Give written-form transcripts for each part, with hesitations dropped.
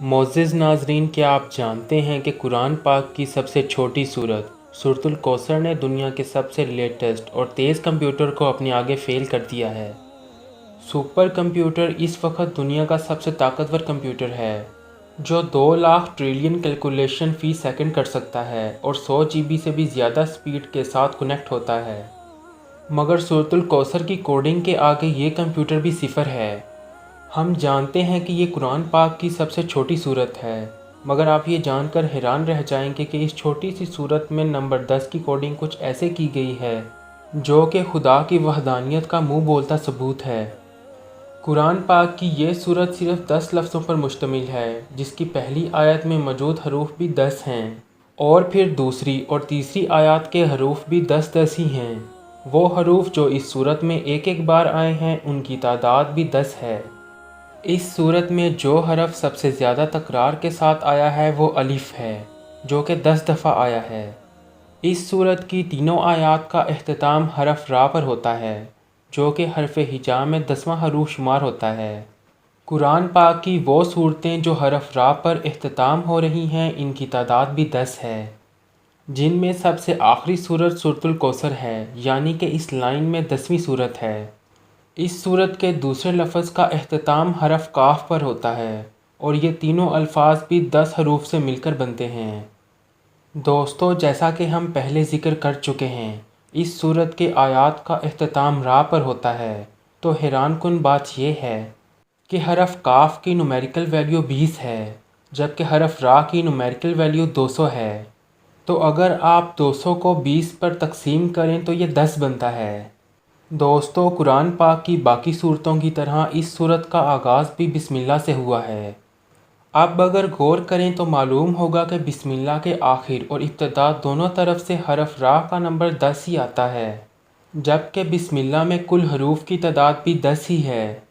मोअज़्ज़िज़ नाज़रीन, क्या आप जानते हैं कि कुरान पाक की सबसे छोटी सूरत सूरतुल कौसर ने दुनिया के सबसे लेटेस्ट और तेज़ कंप्यूटर को अपने आगे फेल कर दिया है। सुपर कंप्यूटर इस वक्त दुनिया का सबसे ताकतवर कंप्यूटर है, जो 2 लाख ट्रिलियन कैलकुलेशन फ़ी सेकंड कर सकता है और 100 GB से भी ज़्यादा स्पीड के साथ कनेक्ट होता है। मगर सूरतुल कौसर की कोडिंग के आगे ये कंप्यूटर भी सिफर है। हम जानते हैं कि ये कुरान पाक की सबसे छोटी सूरत है, मगर आप ये जानकर हैरान रह जाएंगे कि इस छोटी सी सूरत में नंबर 10 की कोडिंग कुछ ऐसे की गई है जो कि खुदा की वहदानियत का मुंह बोलता सबूत है। कुरान पाक की ये सूरत सिर्फ 10 लफ्ज़ों पर मुश्तमिल है, जिसकी पहली आयत में मौजूद हरूफ भी 10 हैं और फिर दूसरी और तीसरी आयत के हरूफ भी 10-10 ही हैं। वो हरूफ जो इस सूरत में एक एक बार आए हैं उनकी तादाद भी 10 है। इस सूरत में जो हरफ सबसे ज़्यादा तकरार के साथ आया है वो अलिफ है, जो कि 10 दफ़ा आया है। इस सूरत की तीनों आयात का इख्तिताम हरफ रा पर होता है, जो कि हरफ हिजा में 10वां हरूफ शुमार होता है। कुरान पाक की वो सूरतें जो हरफ रा पर इख्तिताम हो रही हैं, इनकी तादाद भी 10 है, जिनमें सबसे आखिरी सूरत सूरतुल कौसर है, यानी कि इस लाइन में 10वीं सूरत है। इस सूरत के दूसरे लफ्ज़ का इख्तिताम हरफ काफ पर होता है और ये तीनों अल्फाज भी 10 हरूफ से मिलकर बनते हैं। दोस्तों, जैसा कि हम पहले ज़िक्र कर चुके हैं, इस सूरत के आयात का इख्तिताम रा पर होता है। तो हैरानकुन बात यह है कि हरफ काफ की न्यूमेरिकल वैल्यू 20 है, जबकि हरफ रा की न्यूमेरिकल वैल्यू 200 है। तो अगर आप 200 को 20 पर तकसीम करें तो ये 10 बनता है। दोस्तों, कुरान पाक की बाकी सूरतों की तरह इस सूरत का आगाज़ भी बिस्मिल्लाह से हुआ है। अब अगर गौर करें तो मालूम होगा कि बिस्मिल्लाह के आखिर और इब्तिदा दोनों तरफ से हरफ रा का नंबर 10 ही आता है, जबकि बिस्मिल्लाह में कुल हरूफ की तादाद भी 10 ही है।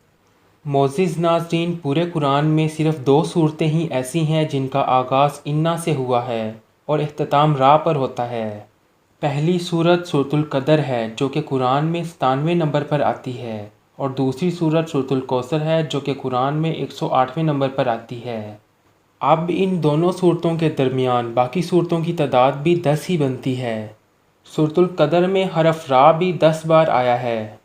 मोअज़्ज़िज़ नाज़रीन, पूरे कुरान में सिर्फ 2 सूरतें ही ऐसी हैं जिनका आगाज़ इन्ना से हुआ है और इख्तिताम रा पर होता है। पहली सूरत सूरतुल कदर है, जो कि कुरान में 97वें नंबर पर आती है, और दूसरी सूरत सूरतुल कौसर है, जो कि कुरान में 108वें नंबर पर आती है। अब इन दोनों सूरतों के दरमियान बाकी सूरतों की तादाद भी 10 ही बनती है। सूरतुल कदर में हरफ रा भी 10 बार आया है।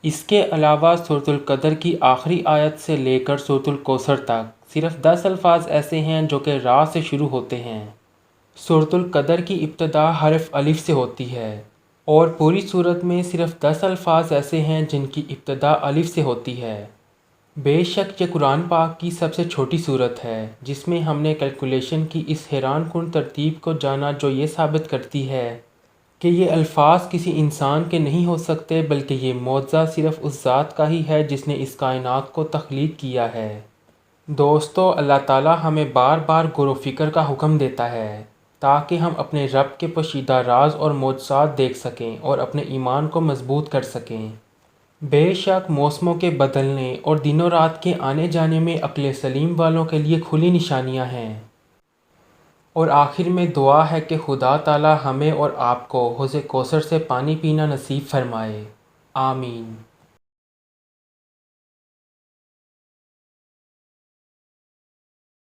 इसके अलावा सूरतुल कदर की आखिरी आयत से लेकर सूरतुल कौसर तक सिर्फ 10 अल्फाज ऐसे हैं जो कि रा से शुरू होते हैं। सूरतुल कदर की इब्तिदा हरफ अलिफ से होती है और पूरी सूरत में सिर्फ 10 अल्फाज ऐसे हैं जिनकी इब्तिदा अलिफ से होती है। बेशक ये कुरान पाक की सबसे छोटी सूरत है, जिसमें हमने कैलकुलेशन की इस हैरानकुन तरतीब को जाना, जो ये साबित करती है कि ये अल्फाज किसी इंसान के नहीं हो सकते, बल्कि ये मौज़ा सिर्फ उस ज़ात का ही है जिसने इस कायनात को तख्लीक किया है। दोस्तों, अल्लाह ताला हमें बार बार गौर व फिक्र का हुक्म देता है ताकि हम अपने रब के पोशीदा राज और मोजज़ात देख सकें और अपने ईमान को मजबूत कर सकें। बेशक मौसमों के बदलने और दिनों रात के आने जाने में अक्ल सलीम वालों के लिए खुली निशानियां हैं। और आखिर में दुआ है कि खुदा ताला हमें और आपको हौज़ कौसर से पानी पीना नसीब फरमाए। आमीन।